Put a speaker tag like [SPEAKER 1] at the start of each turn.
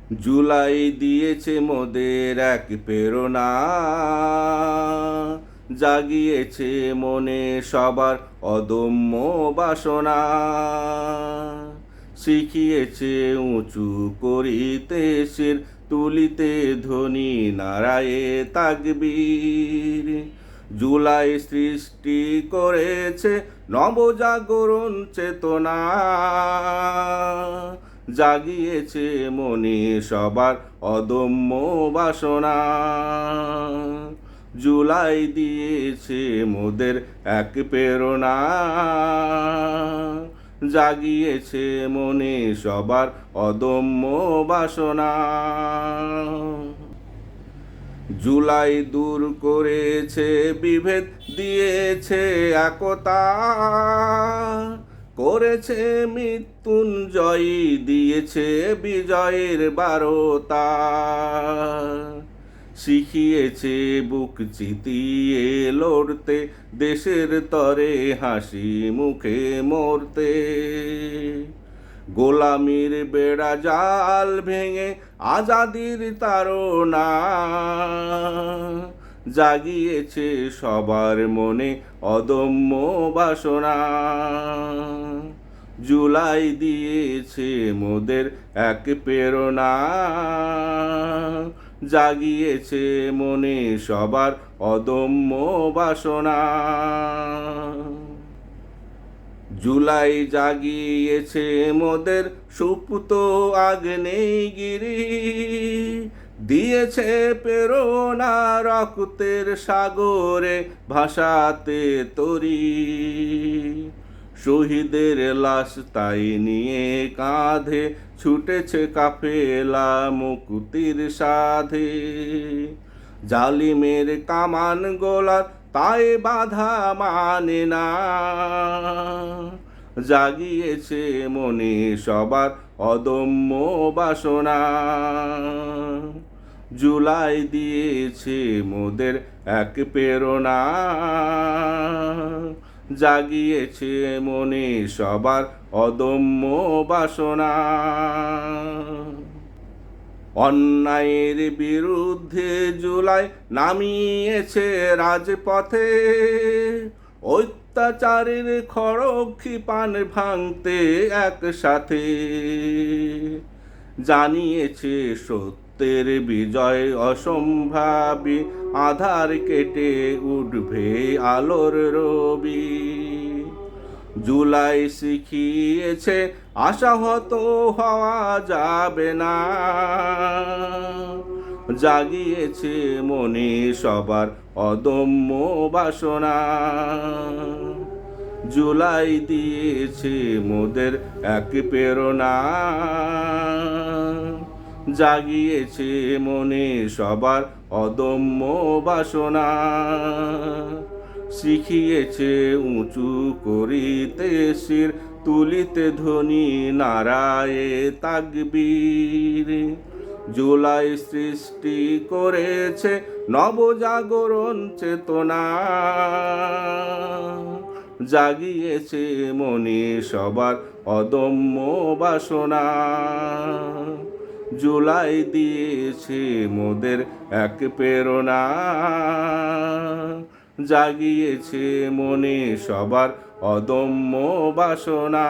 [SPEAKER 1] জুলাই দিয়েছে মোদের এক প্রেরণা, জাগিয়েছে মনে সবার অদম্য বাসনা, শিখিয়েছে উঁচু করিতে শির, তুলিতে ধ্বনি নারায়ে তাকবীর। জুলাই সৃষ্টি করেছে নবজাগরণ চেতনা, জাগিয়েছে মনে সবার অদম্য বাসনা। জুলাই দিয়েছে মোদের এক প্রেরণা, জাগিয়েছে মনে সবার অদম্য বাসনা। জুলাই দূর করেছে বিভেদ, দিয়েছে একতা, করেছে মৃত্যুঞ্জয়ী, দিয়েছে বিজয়ের বারতা, শিখিয়েছে বুক চিতিয়ে লড়তে, দেশের তরে হাসি মুখে মরতে। গোলামির বেড়া জাল ভেঙে আজাদির তাড়না, জাগিয়েছে সবার মনে অদম্য বাসনা। জুলাই দিয়েছে মোদের এক প্রেরণা, জাগিয়েছে মনে সবার অদম্য বাসনা। জুলাই জাগিয়েছে মোদের সুপ্ত আগ্নেয়গিরি, দিয়েছে প্রেরণা রক্তের সাগরে ভাসাতে তরি। শহীদের লাশ তাই নিয়ে কাঁধে ছুটেছে কাফেলা মুক্তির সাধে। জালিমের কামান গোলার তাই বাধা মানে না, জাগিয়েছে মনে সবার অদম্য বাসনা। জুলাই দিয়েছে মোদের এক প্রেরণা, জাগিয়েছে মনে সবার অদম্য বাসনা। অন্যায়ের বিরুদ্ধে জুলাই নামিয়েছে রাজপথে, অত্যাচারের খড়গ ক্ষিপান ভাঙতে একসাথে। জানিয়েছে সত্যের বিজয় অসম্ভাবী, আধার কেটে উঠবে আলোর রবি। জুলাই শিখিয়েছে আশাহত হওয়া যাবে না, জাগিয়েছে মনে সবার অদম্য বাসনা। জুলাই দিয়েছে মোদের এক প্রেরণা, জাগিয়েছে মনে সবার অদম্য বাসনা, শিখিয়েছে উঁচু করিতে শির, তুলিতে ধ্বনি নারায়ে তাকবীর। জুলাই সৃষ্টি করেছে নবজাগরণ চেতনা, জাগিয়েছে মনে সবার অদম্য বাসনা। জুলাই দিয়েছে মোদের এক প্রেরণা, জাগিয়েছে মনে সবার অদম্য বাসনা।